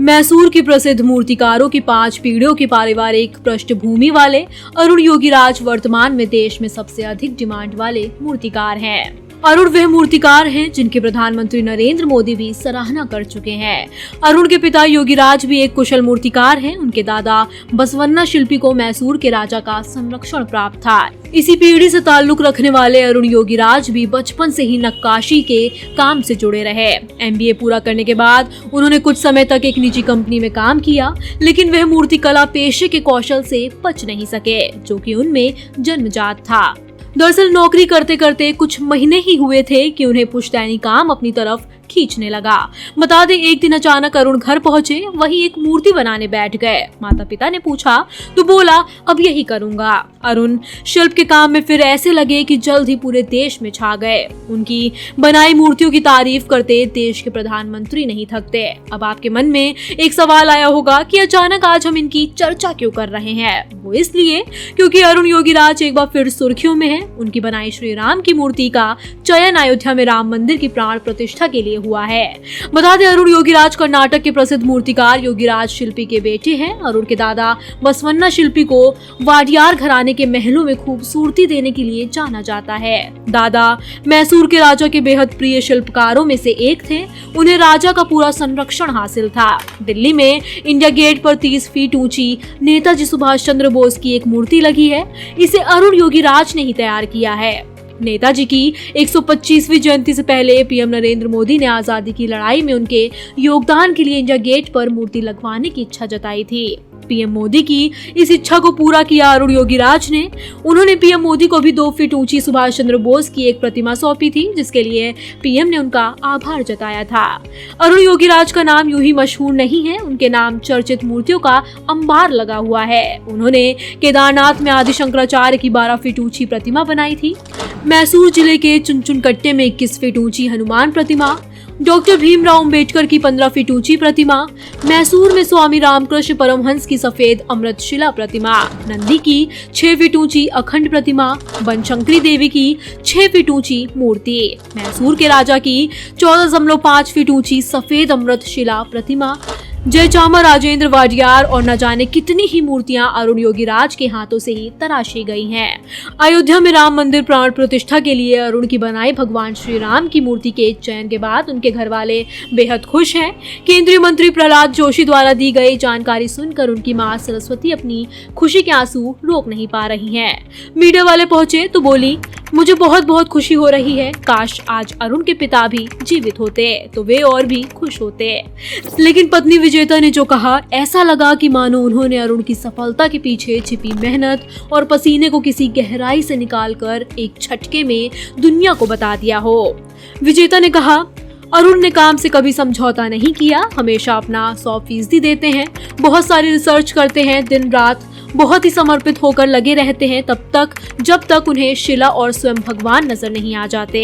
मैसूर की प्रसिद्ध मूर्तिकारों की 5 पीढ़ियों की पारिवारिक पृष्ठभूमि वाले अरुण योगीराज वर्तमान में देश में सबसे अधिक डिमांड वाले मूर्तिकार हैं। अरुण वह मूर्तिकार हैं जिनके प्रधानमंत्री नरेंद्र मोदी भी सराहना कर चुके हैं। अरुण के पिता योगीराज भी एक कुशल मूर्तिकार हैं। उनके दादा बसवन्ना शिल्पी को मैसूर के राजा का संरक्षण प्राप्त था। इसी पीढ़ी से ताल्लुक रखने वाले अरुण योगीराज भी बचपन से ही नक्काशी के काम से जुड़े रहे। MBA पूरा करने के बाद उन्होंने कुछ समय तक एक निजी कंपनी में काम किया, लेकिन वह मूर्तिकला पेशे के कौशल से बच नहीं सके, जो कि उनमें जन्मजात था। दरअसल नौकरी करते करते कुछ महीने ही हुए थे कि उन्हें पुश्तैनी काम अपनी तरफ खींचने लगा। बता दें, एक दिन अचानक अरुण घर पहुंचे, वहीं एक मूर्ति बनाने बैठ गए। माता पिता ने पूछा तो बोला अब यही करूंगा। अरुण शिल्प के काम में फिर ऐसे लगे कि जल्द ही पूरे देश में छा गए। उनकी बनाई मूर्तियों की तारीफ करते देश के प्रधानमंत्री नहीं थकते। अब आपके मन में एक सवाल आया होगा कि अचानक आज हम इनकी चर्चा क्यों कर रहे हैं। वो इसलिए क्योंकि अरुण योगीराज एक बार फिर सुर्खियों में है। उनकी बनाई श्री राम की मूर्ति का चयन अयोध्या में राम मंदिर की प्राण प्रतिष्ठा के लिए हुआ है। बता दें, अरुण योगीराज कर्नाटक के प्रसिद्ध मूर्तिकार योगीराज शिल्पी के बेटे हैं। अरुण के दादा बसवन्ना शिल्पी को वाडियार घराने के महलों में खूबसूरती देने के लिए जाना जाता है। दादा मैसूर के राजा के बेहद प्रिय शिल्पकारों में से एक थे। उन्हें राजा का पूरा संरक्षण हासिल था। दिल्ली में इंडिया गेट पर 30 फीट ऊंची नेताजी सुभाष चंद्र बोस की एक मूर्ति लगी है। इसे अरुण योगीराज ने ही तैयार किया है। नेताजी की 125वीं जयंती से पहले पीएम नरेंद्र मोदी ने आजादी की लड़ाई में उनके योगदान के लिए इंडिया गेट पर मूर्ति लगवाने की इच्छा जताई थी। पीएम मोदी की इस इच्छा को पूरा किया अरुण योगीराज ने। उन्होंने पीएम मोदी को भी 2 फीट ऊंची सुभाष चंद्र बोस की एक प्रतिमा सौंपी थी, जिसके लिए पीएम ने उनका आभार जताया था। अरुण योगीराज का नाम यूं ही मशहूर नहीं है, उनके नाम चर्चित मूर्तियों का अंबार लगा हुआ है। उन्होंने केदारनाथ में आदि शंकराचार्य की 12 फीट ऊंची प्रतिमा बनाई थी। मैसूर जिले के चुनचुनकट्टे में 21 फीट ऊंची हनुमान प्रतिमा, डॉक्टर भीमराव अंबेडकर की 15 फीट ऊंची प्रतिमा, मैसूर में स्वामी रामकृष्ण परमहंस की सफेद अमृतशिला प्रतिमा, नंदी की 6 फीट ऊंची अखंड प्रतिमा, बनशंकरी देवी की 6 फीट ऊंची मूर्ति, मैसूर के राजा की 14.5 फीट ऊंची सफेद अमृतशिला प्रतिमा, जयचामा राजेंद्र वाडियार और न जाने कितनी ही मूर्तियां अरुण योगीराज के हाथों से ही तराशी गई हैं। अयोध्या में राम मंदिर प्राण प्रतिष्ठा के लिए अरुण की बनाई भगवान श्री राम की मूर्ति के चयन के बाद उनके घर वाले बेहद खुश हैं। केंद्रीय मंत्री प्रहलाद जोशी द्वारा दी गई जानकारी सुनकर उनकी मां सरस्वती अपनी खुशी के आंसू रोक नहीं पा रही हैं। मीडिया वाले पहुंचे तो बोली, मुझे बहुत बहुत खुशी हो रही है। काश आज अरुण के पिता भी जीवित होते तो वे और भी खुश होते। लेकिन पत्नी विजेता ने जो कहा, ऐसा लगा कि मानो उन्होंने अरुण की सफलता के पीछे छिपी मेहनत और पसीने को किसी गहराई से निकालकर एक झटके में दुनिया को बता दिया हो। विजेता ने कहा, अरुण ने काम से कभी समझौता नहीं किया, हमेशा अपना 100% देते हैं, बहुत सारी रिसर्च करते हैं, दिन रात बहुत ही समर्पित होकर लगे रहते हैं, तब तक जब तक उन्हें शिला और स्वयं भगवान नजर नहीं आ जाते।